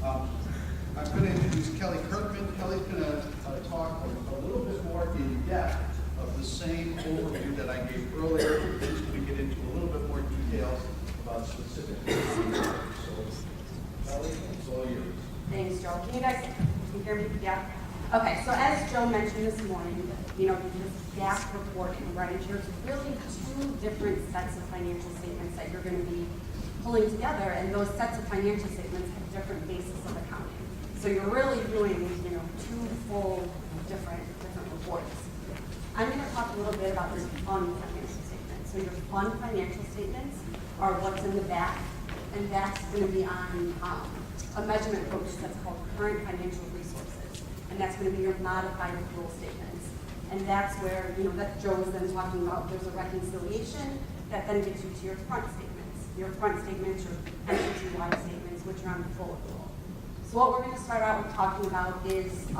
I'm going to introduce Kelly Kirkman. Kelly's going to talk a little bit more in depth of the same overview that I gave earlier. She's going to get into a little bit more details about specific things. So, Kelly, it's all yours. Thanks, Joe. Can you guys hear me? Yeah? Okay, so as Joe mentioned this morning, this gap reporting, right? There's really two different sets of financial statements that you're going to be pulling together, and those sets of financial statements have different bases of accounting. So you're really doing, two full different reports. I'm going to talk a little bit about your fund financial statements. So your fund financial statements are what's in the back, and that's going to be on a measurement focus that's called current financial resources, and that's going to be your modified accrual statements. And that's where, that Joe was then talking about, there's a reconciliation that then gets you to your front statements. Your front statements, your entity-wide statements, which are on full accrual. So what we're going to start out with talking about is the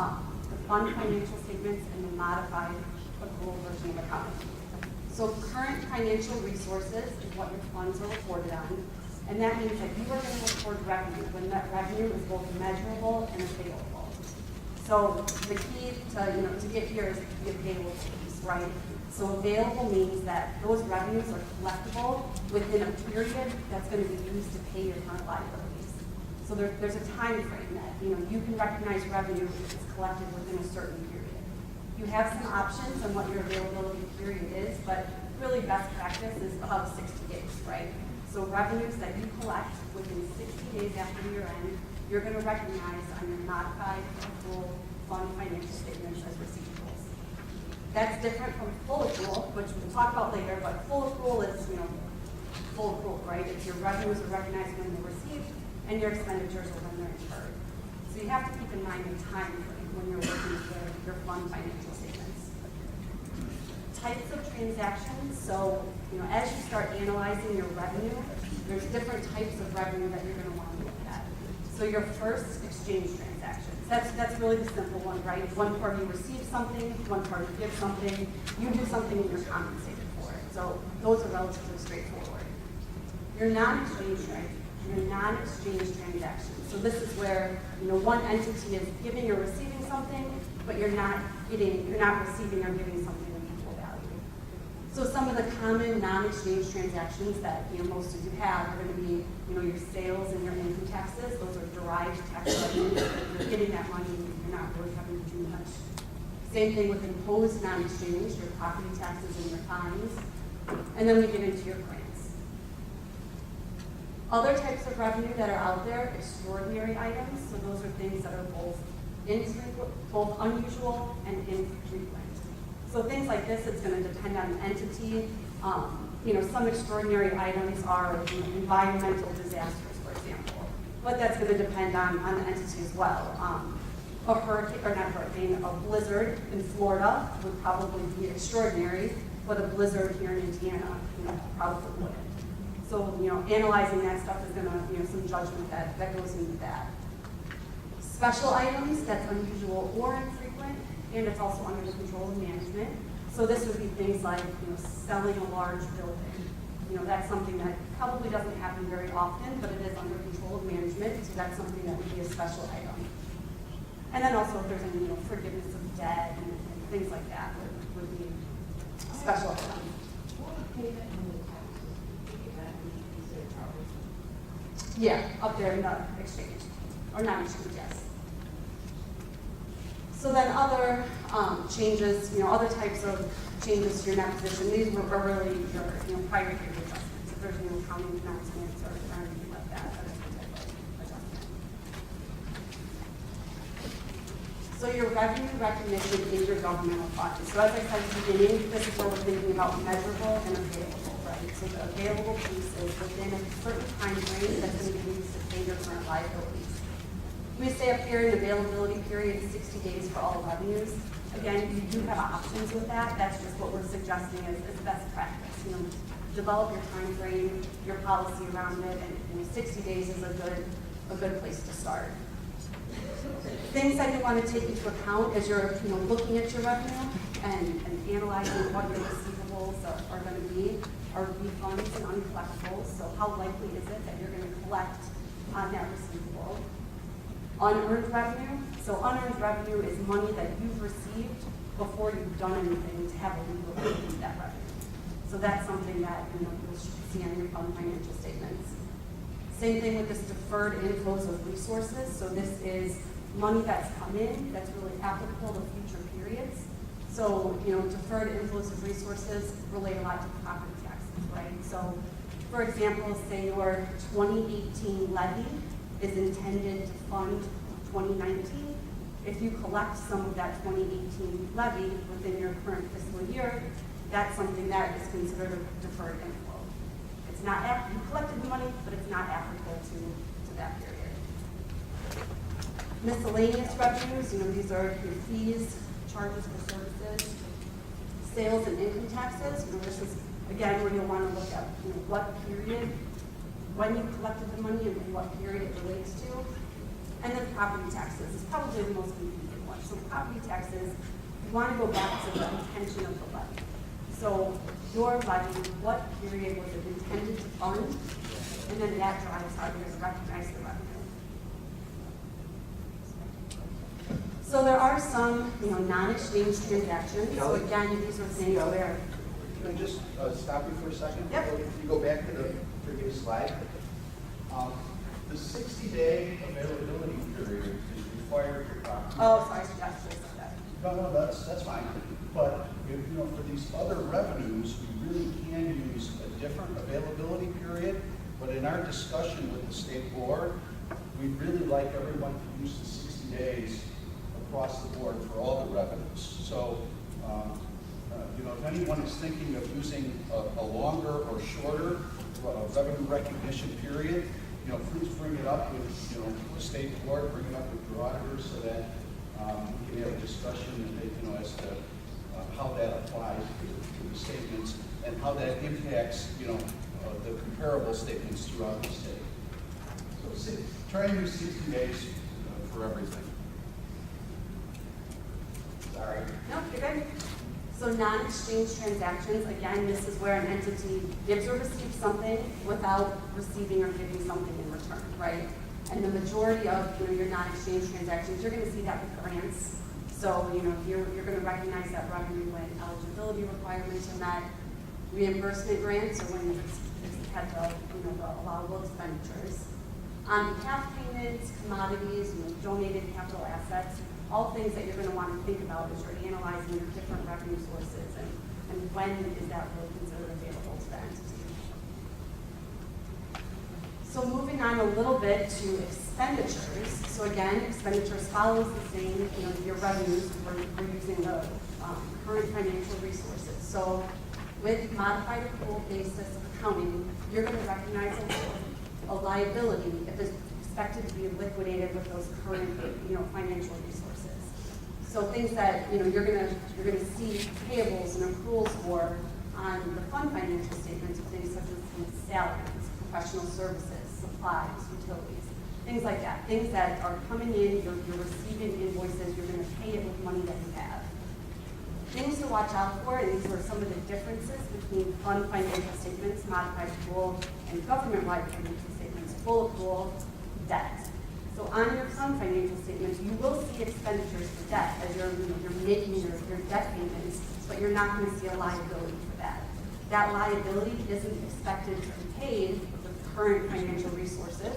fund financial statements and the modified accrual version of accounting. So current financial resources is what your funds are reported on, and that means that you are going to record revenue when that revenue is both measurable and available. So the key to get here is the available piece, right? So available means that those revenues are collectible within a period that's going to be used to pay your current liabilities. So there's a time frame that you can recognize revenue if it's collected within a certain period. You have some options on what your availability period is, but really best practice is about 60 days, right? So revenues that you collect within 60 days after year end, you're going to recognize on your modified accrual fund financial statements as receivables. That's different from full accrual, which we'll talk about later, but full accrual is, full accrual, right? It's your revenues are recognized when they're received and your expenditures are when they're incurred. So you have to keep in mind the time frame when you're working with your fund financial statements. Types of transactions, so as you start analyzing your revenue, there's different types of revenue that you're going to want to look at. So your first, exchange transactions. That's really the simple one, right? One party receives something, one party gives something, you do something and you're compensated for it. So those are relatively straightforward. Your non-exchange transactions. So this is where one entity is giving or receiving something, but you're not receiving or giving something of equal value. So some of the common non-exchange transactions that most of you have are going to be your sales and your income taxes. Those are derived tax revenues. You're getting that money, you're not really having to do much. Same thing with imposed non-exchange, your property taxes and your fines. And then we get into your grants. Other types of revenue that are out there, extraordinary items. So those are things that are both unusual and infrequent. So things like this, it's going to depend on the entity. Some extraordinary items are environmental disasters, for example. But that's going to depend on the entity as well. A blizzard in Florida would probably be extraordinary, but a blizzard here in Indiana, probably wouldn't. So, analyzing that stuff is going to, some judgment that goes into that. Special items, that's unusual or infrequent, and it's also under the control of management. So this would be things like, selling a large building. That's something that probably doesn't happen very often, but it is under control of management, so that's something that would be a special item. And then also if there's any, forgiveness of debt and things like that would be special items. Yeah, up there in the exchange, or not exchange, yes. So then other changes, other types of changes to your net position, these are really your prior period adjustments. If there's accounting announcements or anything like that, that is a type of adjustment. So your revenue recognition is your governmental fund. So as I said at the beginning, this is where we're thinking about measurable and available, right? So the available piece is within a certain time frame that's going to be used to pay your current liabilities. We say up here an availability period is 60 days for all revenues. Again, you do have options with that. That's just what we're suggesting as best practice. Develop your time frame, your policy around it, and 60 days is a good place to start. Things that you want to take into account as you're looking at your revenue and analyzing what your receivables are going to be are refunds and uncollectibles. So how likely is it that you're going to collect on that receivable? Unearned revenue, so unearned revenue is money that you've received before you've done anything to have a legal right to that revenue. So that's something that you'll see on your fund financial statements. Same thing with this deferred inflows of resources. So this is money that's come in that's really applicable to future periods. So, deferred inflows of resources relate a lot to property taxes, right? So, for example, say your 2018 levy is intended to fund 2019. If you collect some of that 2018 levy within your current fiscal year, that's something that is considered a deferred inflow. It's not, you collected the money, but it's not applicable to that period. Miscellaneous revenues, these are your fees, charges for services, sales and income taxes. This is, again, where you'll want to look at what period, when you collected the money and what period it relates to. And then property taxes is probably the most confusing one. So property taxes, you want to go back to the intention of the levy. So your levy, what period was it intended to fund? And then that drives how you're going to recognize the revenue. So there are some, non-exchange transactions. So again, these are things where. Can I just stop you for a second? Yep. If you go back to the previous slide. The 60-day availability period is required for property. Oh, sorry, yes, that. No, that's fine. But if, for these other revenues, we really can use a different availability period. But in our discussion with the state board, we'd really like everyone to use the 60 days across the board for all the revenues. So, if anyone is thinking of using a longer or shorter revenue recognition period, please bring it up with, the state board, bring it up with your auditors so that we can have a discussion as to how that applies to the statements and how that impacts, the comparable statements throughout the state. So try and use 60 days for everything. Sorry. No, you're good. So non-exchange transactions, again, this is where an entity gives or receives something without receiving or giving something in return, right? And the majority of your non-exchange transactions, you're going to see that with grants. So you're going to recognize that revenue when eligibility requirements are met. Reimbursement grants are when it's had the allowable expenditures. On-behalf payments, commodities, donated capital assets. All things that you're going to want to think about as you're analyzing your different revenue sources and when is that really considered available to the entity. So moving on a little bit to expenditures. So again, expenditures follows the same, your revenues, we're using the current financial resources. So with modified accrual basis accounting, you're going to recognize a liability if it's expected to be liquidated with those current, financial resources. So things that you're gonna see payables and accruals for on the fund financial statements, things such as salaries, professional services, supplies, utilities, things like that. Things that are coming in, you're receiving invoices, you're going to pay it with money that you have. Things to watch out for, and these are some of the differences between fund financial statements, modified accrual, and government-wide financial statements, full accrual, debt. So on your fund financial statements, you will see expenditures for debt as you're making your debt payments, but you're not going to see a liability for that. That liability isn't expected to be paid with current financial resources,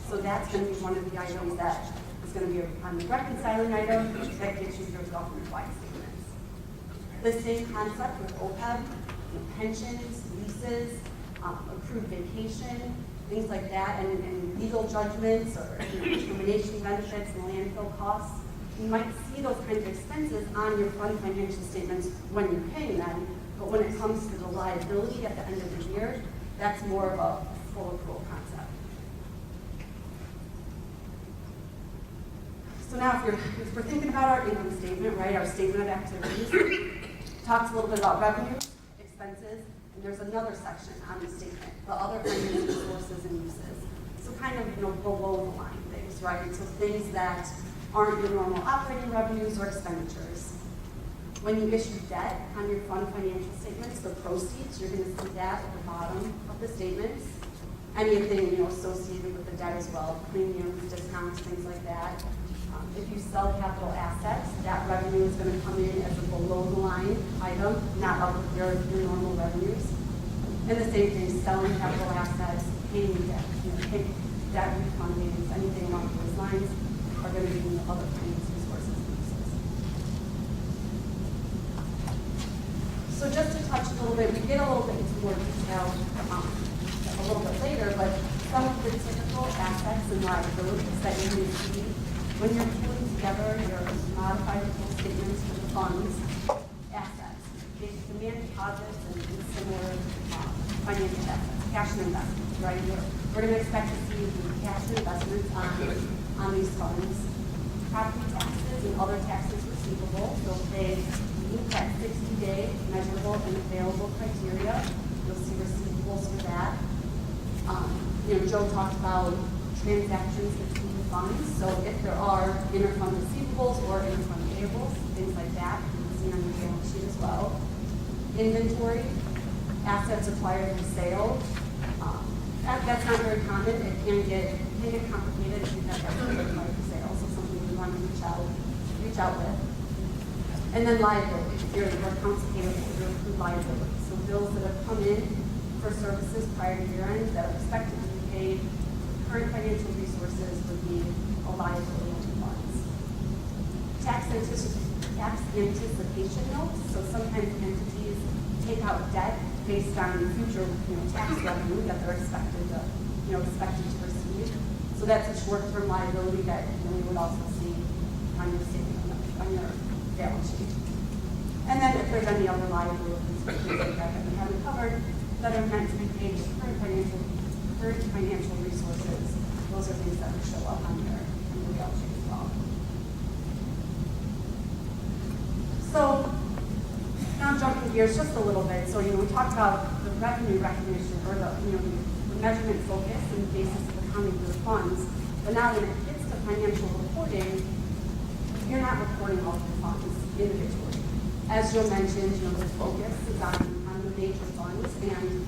so that's going to be one of the items that is going to be on the reconciling item that gets you your government-wide statements. The same concept with OPEB, pensions, leases, accrued vacation, things like that, and legal judgments or termination benefits and landfill costs. You might see those kinds of expenses on your fund financial statements when you're paying them, but when it comes to the liability at the end of the year, that's more of a full accrual concept. So now if we're thinking about our income statement, right, our statement of activities, talks a little bit about revenue, expenses, and there's another section on the statement, the other financial sources and uses. So kind of, below the line things, right? So things that aren't your normal operating revenues or expenditures. When you issue debt on your fund financial statements, the proceeds, you're going to see that at the bottom of the statements. anything, associated with the debt as well, premiums, discounts, things like that. If you sell capital assets, that revenue is going to come in as a below-the-line item, not up with your normal revenues. And the same thing, selling capital assets, paying debt, debt refundings, anything along those lines are going to be in the other finance resources and uses. So just to touch a little bit, we get a little bit into more detail a little bit later, but some of the typical assets and liabilities that you may see when you're pulling together your modified full statements for the funds, assets, demand deposits, and similar financial assets, cash and investments, right? We're going to expect to see the cash and investments on these funds. Property taxes and other taxes receivable, so they meet that 60-day measurable and available criteria. You'll see receivables for that. Joe talked about transactions between funds, so if there are interfund receivables or interfund payables, things like that, you can see on the balance sheet as well. Inventory, assets acquired through sale. That's not very common. It can get complicated if you've got that acquired through sale, so something we want to reach out with. And then liabilities, your accounts payable, your accrued liabilities. So bills that have come in for services prior to year end that are expected to be paid, current financial resources would be a liability on the funds. Tax anticipation notes, so sometimes entities take out debt based on future tax revenue that they're expected to receive. So that's a short-term liability that we would also see on your statement, on your balance sheet. And then if there's any other liabilities or things like that we haven't covered that are meant to be paid with current financial resources, those are things that would show up on your balance sheet as well. So now jumping gears just a little bit. So we talked about the revenue recognition or the measurement focus and the basis of accounting for the funds. But now when it gets to financial reporting, you're not reporting all of your funds individually. As Joe mentioned, the focus is on the major funds, and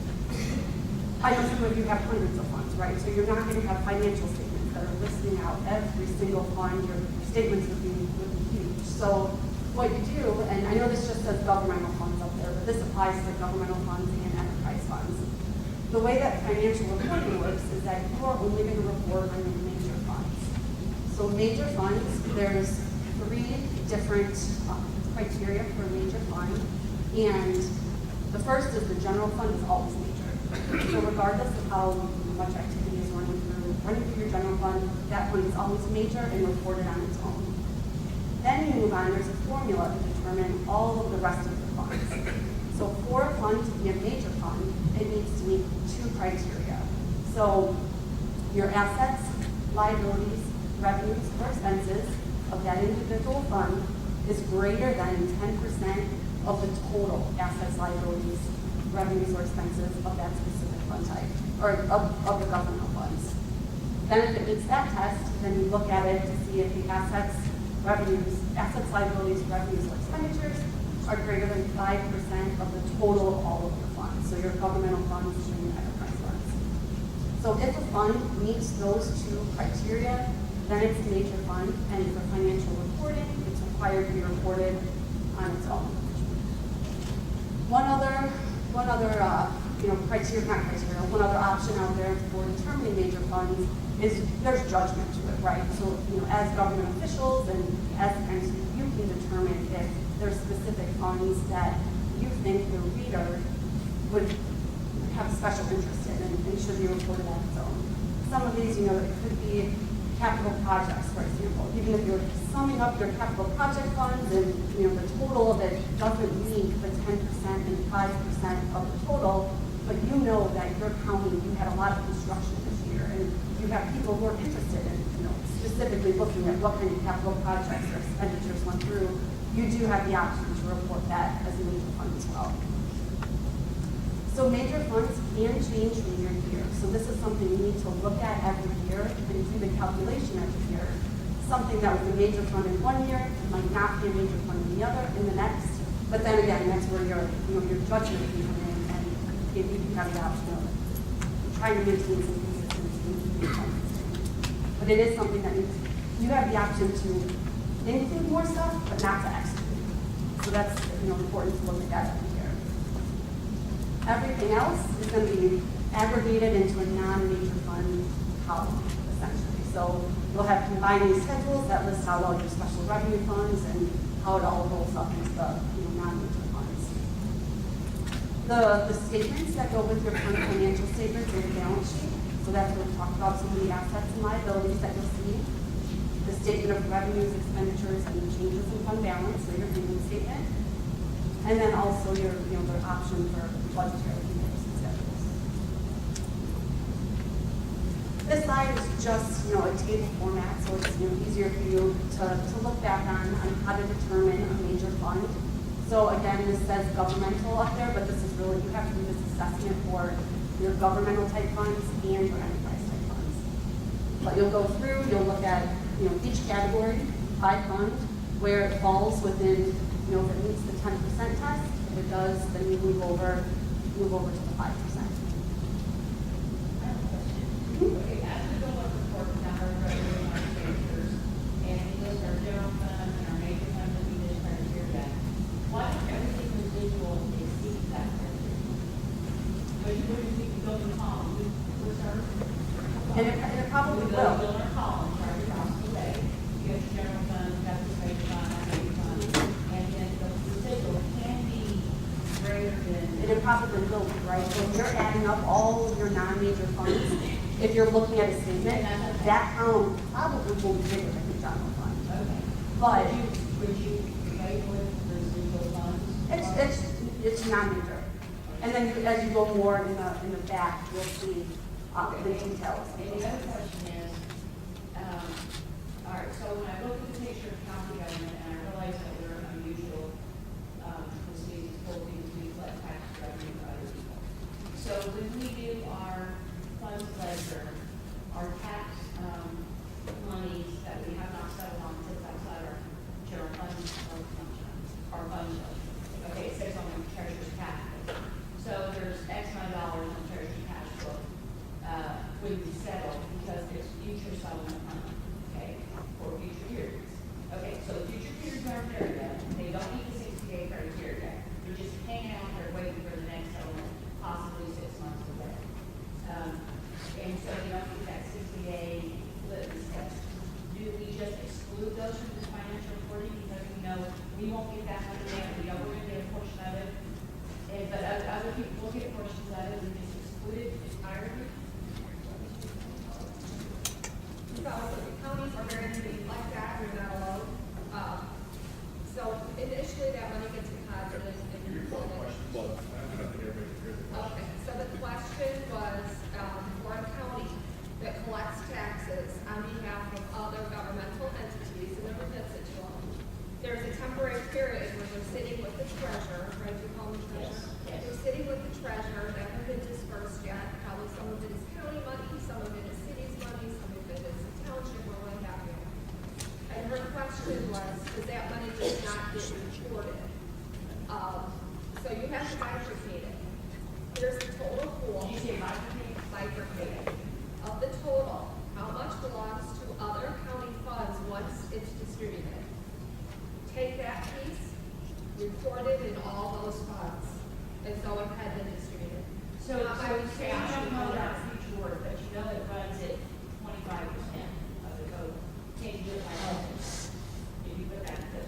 I know some of you have hundreds of funds, right? So you're not going to have financial statements that are listing out every single fund. Your statements would be huge. So what you do, and I know this just says governmental funds up there, but this applies to governmental funds and enterprise funds. The way that financial reporting works is that you are only going to report on your major funds. So major funds, there's 3 different criteria for a major fund, and the first is the general fund is always major. So regardless of how much activity is running through your general fund, that fund is always major and reported on its own. Then you move on, there's a formula to determine all of the rest of the funds. So for a fund to be a major fund, it needs to meet 2 criteria. So your assets, liabilities, revenues, or expenses of that individual fund is greater than 10% of the total assets, liabilities, revenues, or expenses of that specific fund type, or of the governmental funds. Then if it meets that test, then you look at it to see if the assets, liabilities, revenues, or expenditures are greater than 5% of the total of all of your funds. So your governmental funds and your enterprise funds. So if a fund meets those 2 criteria, then it's a major fund, and for financial reporting, it's required to be reported on its own. One other one other option out there for determining major funds is there's judgment to it, right? So, as government officials and as entities, you can determine if there's specific funds that you think the reader would have special interest in and should be reported on its own. Some of these, it could be capital projects, for example. Even if you're summing up your capital project funds and the total of it doesn't meet the 10% and 5% of the total, but you know that your county, you had a lot of construction this year, and you have people who are interested in, specifically looking at what kind of capital projects or expenditures went through, you do have the option to report that as a major fund as well. So major funds can change from year to year. So this is something you need to look at every year and do the calculation every year. Something that was a major fund in one year might not be a major fund in the next. But then again, that's where your judgment can come in, and if you have the option of trying to maintain some consistency in the fund. But it is something that you have the option to include more stuff, but not to exclude. So that's, important to look at that every year. Everything else is going to be aggregated into a non-major fund column, essentially. So you'll have combining schedules that list out all your special revenue funds and how it all rolls up into the non-major funds. The statements that go with your current financial statements and your balance sheet. So that's where we talk about some of the assets and liabilities that you'll see. The statement of revenues, expenditures, and changes in fund balance, so your income statement. And then also your, the option for budgetary comparison schedules. This slide is just, a table format, so it's easier for you to look back on how to determine a major fund. So again, this says governmental up there, but this is really, you have to do this assessment for your governmental type funds and your enterprise type funds. But you'll go through, you'll look at, each category by fund, where it falls within, if it meets the 10% test. If it does, then you move over to the 5%. I have a question. Okay, as we go up report now, our revenue and our expenditures, and we list our general fund and our major fund that we just criteria, why does everything residual exceed that criteria? But you wouldn't think go in column, what's our? And it probably We will. go in our columns, right, across the way. You have the general fund, you have the major fund, our major fund, and then the residual can be greater than. And it probably will be, right? So if you're adding up all of your non-major funds, if you're looking at a statement, that column probably will be bigger than the general fund. Okay. But Would you label it residual funds? it's non-major. And then as you go more in the back, you'll see the details. And the other question is, all right, so when I look at the picture of county government, and I realize that we're unusual, this means full things, we collect tax revenue for other people. So when we do our funds ledger, our tax, monies that we have not settled on sits outside our general fund, our fund, okay, it sits on the treasurer's cash book. So there's X amount of dollars on treasurer's cash book, when we settle, because there's future settlement money, okay, for future periods. Okay, so the future periods aren't there yet, they don't meet the 60-day criteria, they're just hanging out there waiting for the next settlement, possibly 6 months away. And so you don't get that 60-day litmus test. Do we just exclude those from the financial reporting because we know we won't get that money yet, we know we're gonna get a portion of it, but other people will get portions of it, we just exclude it entirely? So the counties are very unique like that, you're not alone. So initially that money gets deposited and reported. Okay, so the question was, for a county that collects taxes on behalf of other governmental entities and remits it to them, there's a temporary period where they're sitting with the treasurer, right, you call them treasurer? Yes. They're sitting with the treasurer, that hasn't been dispersed yet, probably some of it is county money, some of it is city's money, some of it is township or what have you. And her question was, does that money just not get reported? So you have to bifurcate it. Here's the total pool. Did you say bifurcate? Bifurcated. Of the total, how much belongs to other county funds once it's distributed? Take that piece, report it in all those funds, as though it had been distributed. So you say, I don't know our future work, but you know it runs at 25% of the total. Can you do it by instance? If you put that in the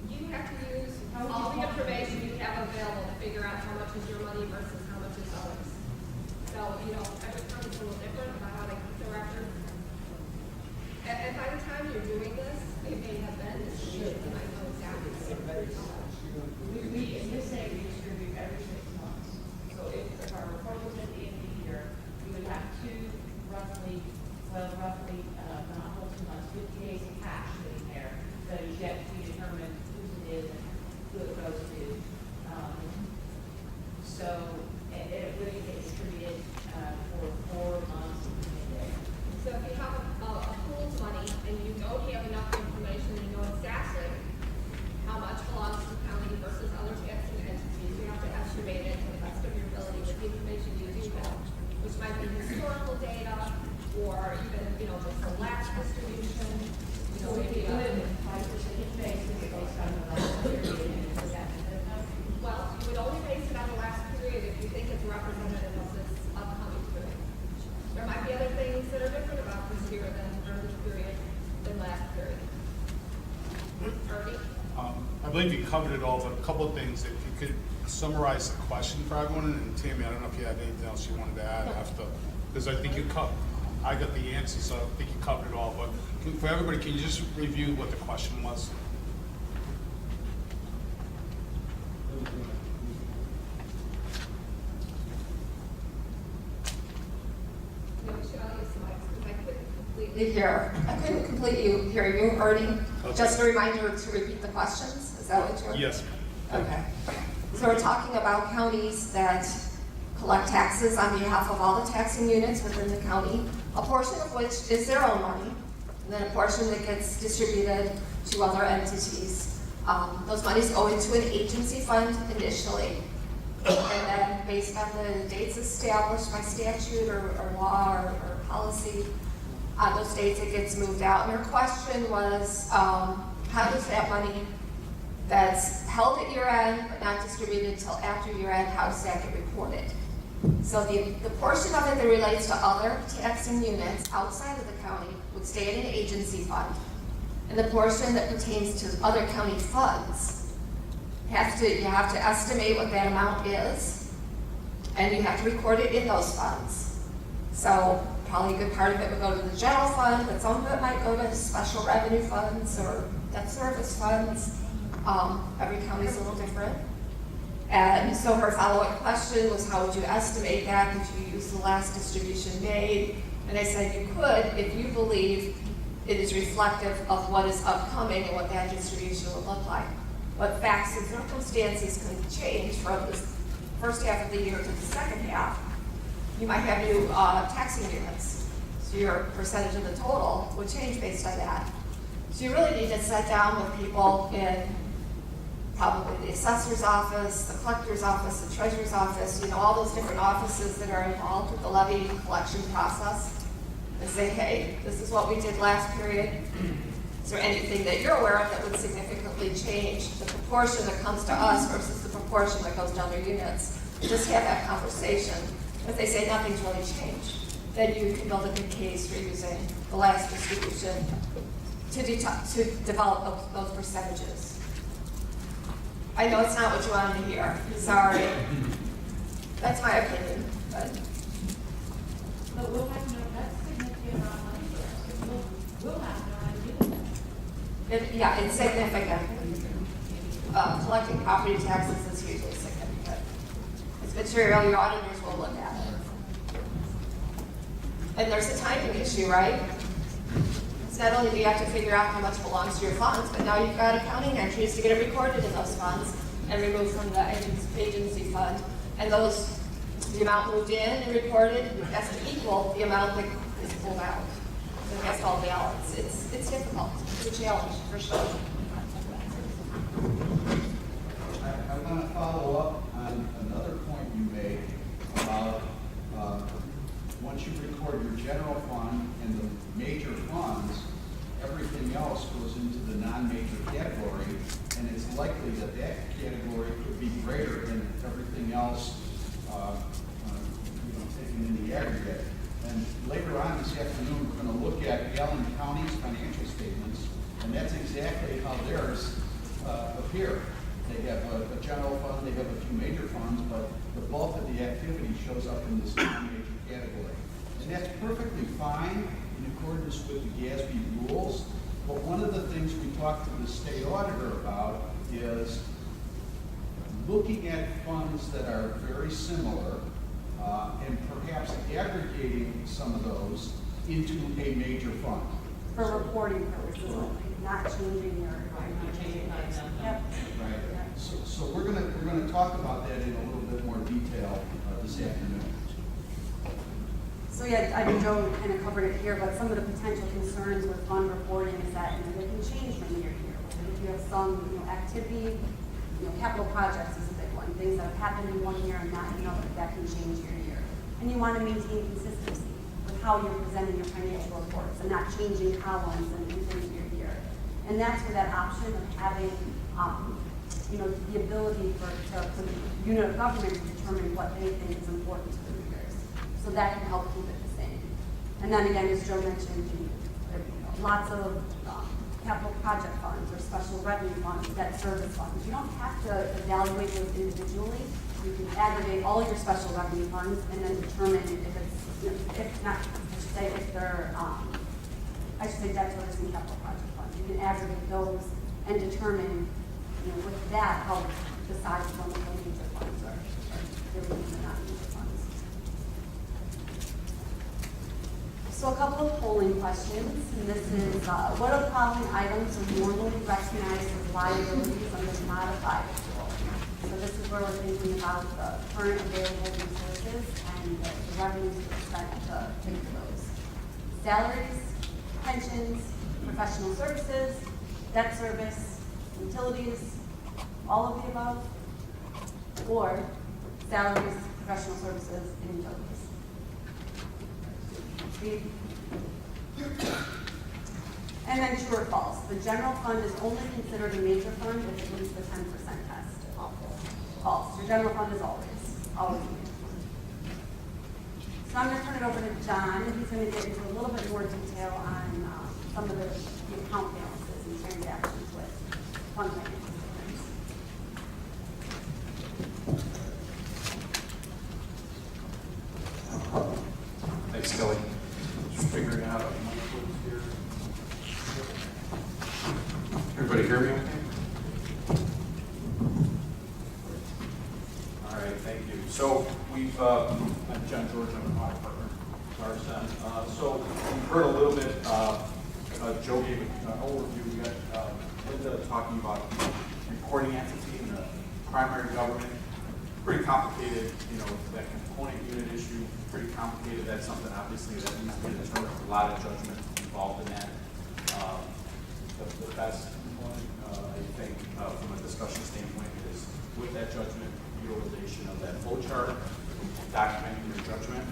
You have to use all the information you have available to figure out how much is your money versus how much is others. So, every county's a little different about how they keep the record. And by the time you're doing this, it may have been distributed, and I know exactly how much. We in this say we distribute every 6 months. So if our report was at the end of the year, we would have roughly, not whole 2 months, 50 days of cash sitting there that is yet to be determined whose it is and who it goes to. And it really gets distributed for 4 months and 10 days. So if you have a pooled money and you don't have enough information, you know exactly how much belongs to the county versus other taxing entities, you have to estimate it to the best of your ability with the information last distribution. So we do it with 5% basis based on the last period, and is that good enough? Well, you would only base it on the last period if you think it's representative of this upcoming period. There might be other things that are different about this year or this period than last period. Ernie? I believe you covered it all, but a couple of things, if you could summarize the question for everyone, and Tammy, I don't know if you had anything else you wanted to add after, because I think I got the answer, so I think you covered it all, but for everybody, can you just review what the question was? No, Shelley is slides, because I couldn't completely. Here, I couldn't completely hear you, Ernie. Okay. Just a reminder to repeat the questions, is that what you're? Yes. Okay. So we're talking about counties that collect taxes on behalf of all the taxing units within the county, a portion of which is their own money, and then a portion that gets distributed to other entities. Those monies go into an agency fund initially, and then based on the dates established by statute or law or policy, on those dates it gets moved out. And your question was, how does that money that's held at year end but not distributed until after year end, how does that get reported? So the portion of it that relates to other taxing units outside of the county would stay in an agency fund. And the portion that pertains to other county funds, you have to estimate what that amount is, and you have to record it in those funds. So probably a good part of it would go to the general fund, but some of it might go to special revenue funds or debt service funds. Every county is a little different. And so her follow-up question was, how would you estimate that? Could you use the last distribution made? And I said you could if you believe it is reflective of what is upcoming and what that distribution will look like. But facts and circumstances can change from the first half of the year to the second half. You might have new taxing units, so your percentage of the total would change based on that. So you really need to sit down with people in probably the assessor's office, the collector's office, the treasurer's office, all those different offices that are involved with the levy collection process, and say, hey, this is what we did last period. Is there anything that you're aware of that would significantly change the proportion that comes to us versus the proportion that goes to other units? Just have that conversation. If they say nothing's really changed, then you can build a good case for using the last distribution to develop those percentages. I know it's not what you wanted to hear. Sorry. That's my opinion. But we'll have no, that's significant amount of money for us. We'll have no idea. Yeah, it's significant. Collecting property taxes is hugely significant. It's material, your auditors will look at it. And there's a timing issue, right? It's not only do you have to figure out how much belongs to your funds, but now you've got accounting entries to get it recorded in those funds and removed from the agency fund. And the amount moved in and recorded has to equal the amount that is pulled out. So it has to all balance. It's difficult. It's a challenge, for sure. I want to follow up on another point you made about once you record your general fund and the major funds, everything else goes into the non-major category, and it's likely that that category could be greater than everything else, taken in the aggregate. And later on this afternoon, we're going to look at Allen County's financial statements, and that's exactly how theirs appear. They have a general fund, they have a few major funds, but the bulk of the activity shows up in this non-major category. And that's perfectly fine in accordance with the GASB rules, but one of the things we talked to the state auditor about is looking at funds that are very similar and perhaps aggregating some of those into a major fund. For reporting purposes, not changing your. Not changing my number. Yep. Right. So we're gonna talk about that in a little bit more detail this afternoon. So yeah, I think Joe kind of covered it here, but some of the potential concerns with fund reporting is that they can change from year to year. If you have some activity, capital projects is a big one. Things that have happened in one year and not in another, that can change year to year. And you want to maintain consistency with how you're presenting your financial reports and not changing columns and things year to year. And that's where that option of having, the ability for the unit of government to determine what they think is important to the readers. So that can help keep it the same. And then again, as Joe mentioned, lots of capital project funds or special revenue funds, debt service funds. You don't have to evaluate those individually. You can aggregate all your special revenue funds and then determine if it's, if not, if they're, debt service and capital project funds. You can aggregate those and determine, with that, help decide when the major funds are really the non-major funds. So a couple of polling questions, and this is, what of the following items are normally recognized as liabilities under the modified rule? So this is where we're thinking about the current available resources and the revenues we expect to pay for those. Salaries, pensions, professional services, debt service, utilities, all of the above, or salaries, professional services, and utilities. Steve? And then true or false. The general fund is only considered a major fund if it meets the 10% test. False. Your general fund is always a major fund. So I'm going to turn it over to John, and he's going to get into a little bit more detail on some of the account balances and transactions with fund financial statements. Thanks, Kelly. Just figuring out how to move here. Everybody hear me okay? All right, thank you. So I'm John George, I'm an audit partner at RSM. So we've heard a little bit, Joe gave an overview. We got Linda talking about reporting entity and the primary government. Pretty complicated, that component unit issue, pretty complicated. That's something obviously that needs to be determined. A lot of judgment involved in that. The best component, I think, from a discussion standpoint is with that judgment, utilization of that flow chart, documenting your judgment,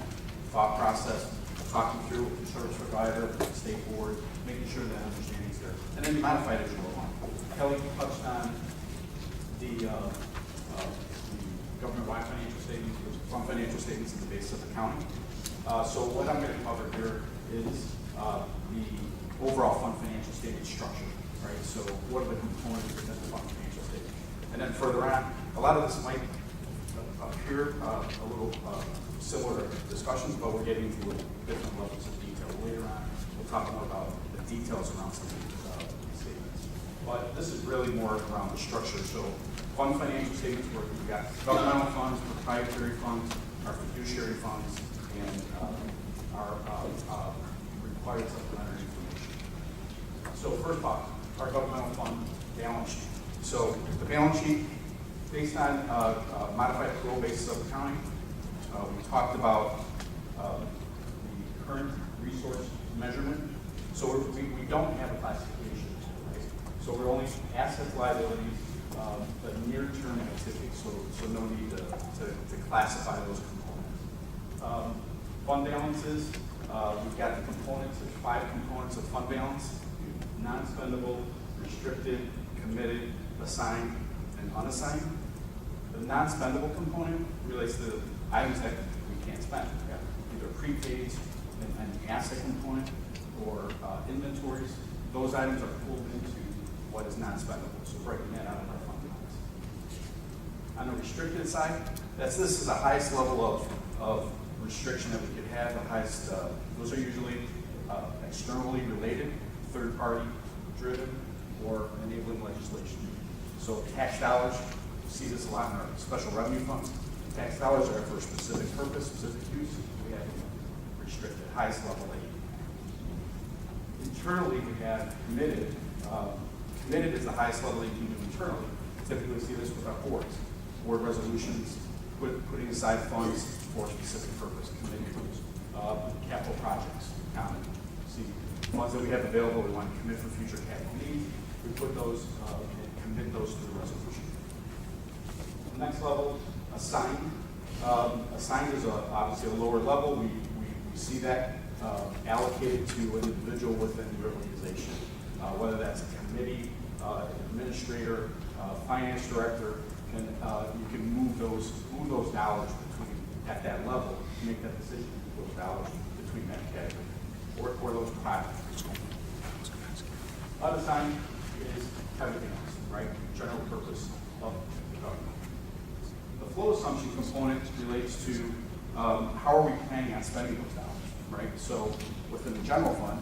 thought process, talking through with the service provider, state board, making sure that understanding is there. And then you modify it as you go along. Kelly touched on the government-wide financial statements, fund financial statements is the basis of accounting. So what I'm going to cover here is the overall fund financial statement structure, right? So what are the components within the fund financial statement? And then further on, a lot of this might appear a little similar discussions, but we're getting to different levels of detail. Later on, we'll talk more about the details around some of these statements. But this is really more around the structure. So fund financial statements where we've got governmental funds, proprietary funds, our fiduciary funds, and our required supplementary information. So first off, our governmental fund balance sheet. So the balance sheet, based on modified accrual basis of accounting, we talked about the current resource measurement. So we don't have a classification, right? So we're only assets, liabilities, the near-term activities, so no need to classify those components. Fund balances, we've got the components, there's 5 components of fund balance: non-spendable, restricted, committed, assigned, and unassigned. The non-spendable component relates to items that we can't spend. We've got either prepaids, an asset component, or inventories. Those items are pulled into what is non-spendable, so breaking that out of our fund balance. On the restricted side, this is the highest level of restriction that we could have. The highest, those are usually externally related, third-party driven, or enabling legislation. So tax dollars, you see this a lot in our special revenue funds. Tax dollars are for a specific purpose, specific use. We have restricted, highest level that you can have. Internally, we have committed. Committed is the highest level that you can do internally. Typically see this with our boards. Board resolutions, putting aside funds for a specific purpose, committed groups. Capital projects, common. See, funds that we have available, we want to commit for future capital needs. We put those and commit those to the resolution. The next level, assigned. Assigned is obviously a lower level. We see that allocated to an individual within the organization, whether that's a committee, administrator, finance director, and you can move those dollars between at that level, make that decision, those dollars between that category or those projects. Unassigned is everything else, right? General purpose of the government. The flow assumption component relates to how are we planning on spending those dollars, right? So within the general fund,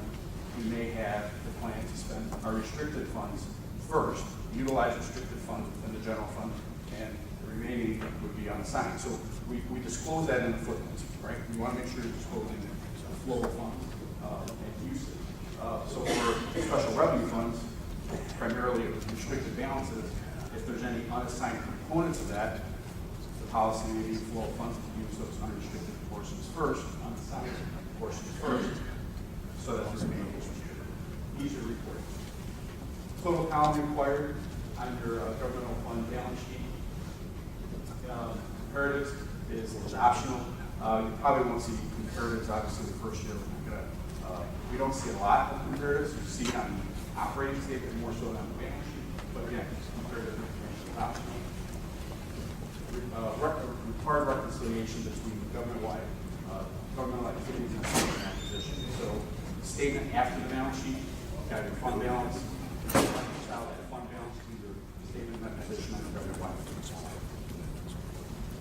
we may have the plan to spend our restricted funds first, utilize restricted funds within the general fund, and the remaining would be unassigned. So we disclose that in the footnotes, right? We want to make sure you're disclosing the flow of funds and usage. So for special revenue funds, primarily restricted balances, if there's any unassigned components of that, the policy may be flow of funds to use those unrestricted portions first, unassigned portions first, so that the remaining is restricted. Easier reporting. Total column required under governmental fund balance sheet. Comparatives is optional. You probably won't see comparatives, obviously, the first year. We don't see a lot of comparatives. You see it on the operating statement more so than on the balance sheet. But again, comparative information is optional. Required reconciliation between government-wide governmental activities and statement acquisition. So statement after the balance sheet, got your fund balance, reconcile that fund balance to your statement of acquisition on the government-wide.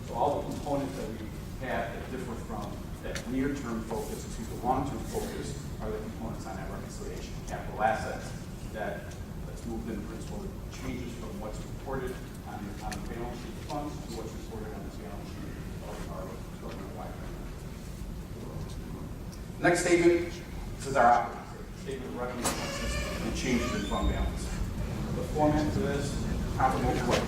So all the components that we have that differ from that near-term focus to the long-term focus are the components on that reconciliation. Capital assets that's moved in principle changes from what's reported on the balance sheet funds to what's reported on the balance sheet of our government-wide. Next statement, this is our operating statement of revenue and changes in fund balance. The format for this, comparable to what